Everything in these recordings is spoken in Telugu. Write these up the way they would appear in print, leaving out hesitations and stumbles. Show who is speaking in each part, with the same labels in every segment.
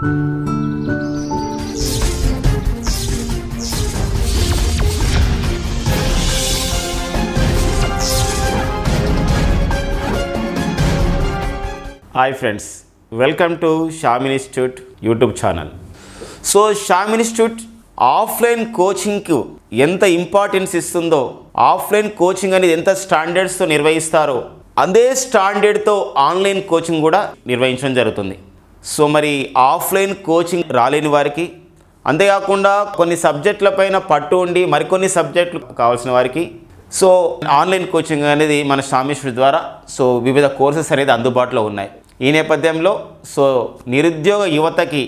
Speaker 1: Hi friends, welcome to Shyam Institute YouTube channel. So Shyam Institute offline కోచింగ్కు ఎంత ఇంపార్టెన్స్ ఇస్తుందో, ఆఫ్లైన్ కోచింగ్ అనేది ఎంత స్టాండర్డ్స్తో నిర్వహిస్తారో అదే స్టాండర్డ్తో ఆన్లైన్ కోచింగ్ కూడా నిర్వహించడం జరుగుతుంది. సో మరి ఆఫ్లైన్ కోచింగ్ రాలేని వారికి, అంతేకాకుండా కొన్ని సబ్జెక్టుల పైన పట్టు ఉండి మరికొన్ని సబ్జెక్టులు కావాల్సిన వారికి సో ఆన్లైన్ కోచింగ్ అనేది మన శ్యామ్ ఇన్స్టిట్యూట్ ద్వారా సో వివిధ కోర్సెస్ అనేది అందుబాటులో ఉన్నాయి. ఈ నేపథ్యంలో సో నిరుద్యోగ యువతకి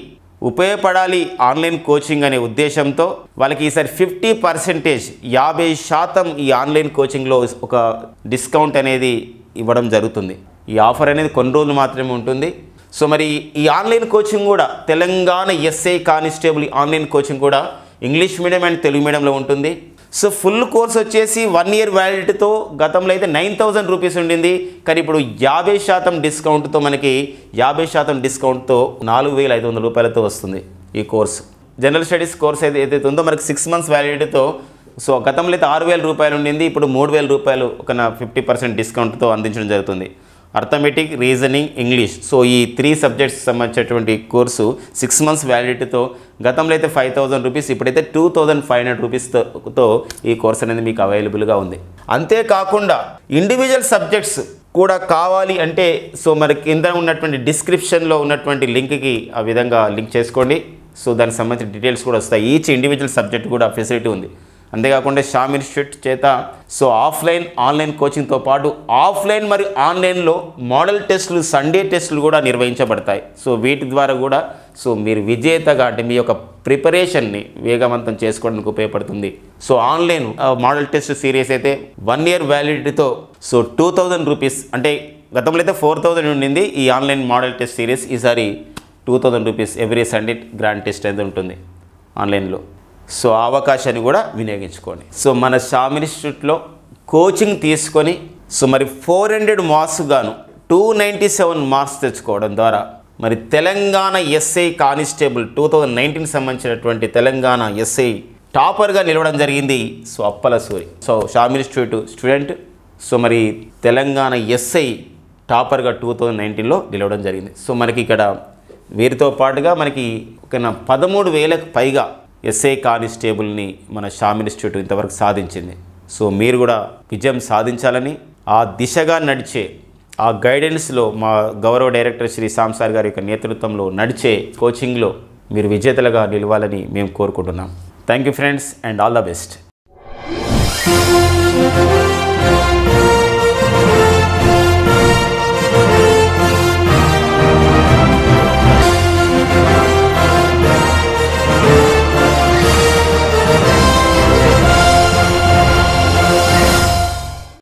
Speaker 1: ఉపయోగపడాలి ఆన్లైన్ కోచింగ్ అనే ఉద్దేశంతో వాళ్ళకి ఈసారి 50% ఈ ఆన్లైన్ కోచింగ్లో ఒక డిస్కౌంట్ అనేది ఇవ్వడం జరుగుతుంది. ఈ ఆఫర్ అనేది కొన్ని రోజులు మాత్రమే ఉంటుంది. సో మరి ఈ ఆన్లైన్ కోచింగ్ కూడా Telangana SI constable online coaching కూడా ఇంగ్లీష్ మీడియం అండ్ తెలుగు మీడియంలో ఉంటుంది. సో ఫుల్ కోర్స్ వచ్చేసి 1 year వ్యాలిడిటీతో గతంలో అయితే 9,000 రూపీస్ ఉండింది, కానీ ఇప్పుడు 50% డిస్కౌంట్తో మనకి 50% డిస్కౌంట్తో 4,500 రూపాయలతో వస్తుంది ఈ కోర్సు. జనరల్ స్టడీస్ కోర్స్ ఏదైతే ఉందో మనకి 6 months వ్యాలిడిటీతో సో గతంలో అయితే 6,000 రూపాయలు ఉండింది, ఇప్పుడు 3,000 రూపాయలు ఒక 50% డిస్కౌంట్తో అందించడం జరుగుతుంది. అర్థమెటిక్, రీజనింగ్, ఇంగ్లీష్ సో ఈ 3 సబ్జెక్ట్స్ సంబంధించినటువంటి కోర్సు 6 months వ్యాలిడిటీతో గతంలో అయితే 5,000 రూపీస్, ఇప్పుడైతే 2,500 రూపీస్తో ఈ కోర్స్ అనేది మీకు అవైలబుల్గా ఉంది. అంతేకాకుండా ఇండివిజువల్ సబ్జెక్ట్స్ కూడా కావాలి అంటే సో మరి కింద ఉన్నటువంటి డిస్క్రిప్షన్లో ఉన్నటువంటి లింక్కి ఆ విధంగా లింక్ చేసుకోండి. సో దానికి సంబంధించిన డీటెయిల్స్ కూడా వస్తాయి. ఈచ్ ఇండివిజువల్ సబ్జెక్ట్ కూడా ఫెసిలిటీ ఉంది. అంతేకాకుండా శ్యామ్ ఇన్స్టిట్యూట్ చేత సో ఆఫ్లైన్ ఆన్లైన్ కోచింగ్తో పాటు ఆఫ్లైన్ మరియు ఆన్లైన్లో మోడల్ టెస్టులు, సండే టెస్టులు కూడా నిర్వహించబడతాయి. సో వీటి ద్వారా కూడా సో మీరు విజేతగా అంటే మీ యొక్క ప్రిపరేషన్ని వేగవంతం చేసుకోవడానికి ఉపయోగపడుతుంది. So online model test series అయితే 1 year వ్యాలిడిటీతో సో 2,000 రూపీస్, అంటే గతంలో అయితే 4,000 ఉండింది. ఈ ఆన్లైన్ మోడల్ టెస్ట్ సిరీస్ ఈసారి 2,000 rupees every Sunday grand test అనేది ఉంటుంది ఆన్లైన్లో. సో ఆ అవకాశాన్ని కూడా వినియోగించుకోండి. సో మన శ్యామ్ ఇన్స్టిట్యూట్లో కోచింగ్ తీసుకొని సో మరి 400 మార్క్స్ గాను 297 మార్క్స్ తెచ్చుకోవడం ద్వారా మరి తెలంగాణ ఎస్ఐ కానిస్టేబుల్ 2019 సంబంధించినటువంటి తెలంగాణ ఎస్ఐ టాపర్గా నిలవడం జరిగింది. So Appala Suri so Shyam institute student so మరి తెలంగాణ ఎస్ఐ టాపర్గా 2019లో నిలవడం జరిగింది. సో మనకి ఇక్కడ వీరితో పాటుగా మనకి ఒక 13,000కు పైగా ఎస్ఐ కానిస్టేబుల్ని మన శ్యామ్ ఇన్స్టిట్యూట్ ఇంతవరకు సాధించింది. సో మీరు కూడా విజయం సాధించాలని ఆ దిశగా నడిచే ఆ గైడెన్స్లో మా గౌరవ డైరెక్టర్ శ్రీ శ్యామ్ సార్ గారి యొక్క నేతృత్వంలో నడిచే కోచింగ్లో మీరు విజేతలుగా నిలవాలని మేము కోరుకుంటున్నాం. Thank you friends and all the best.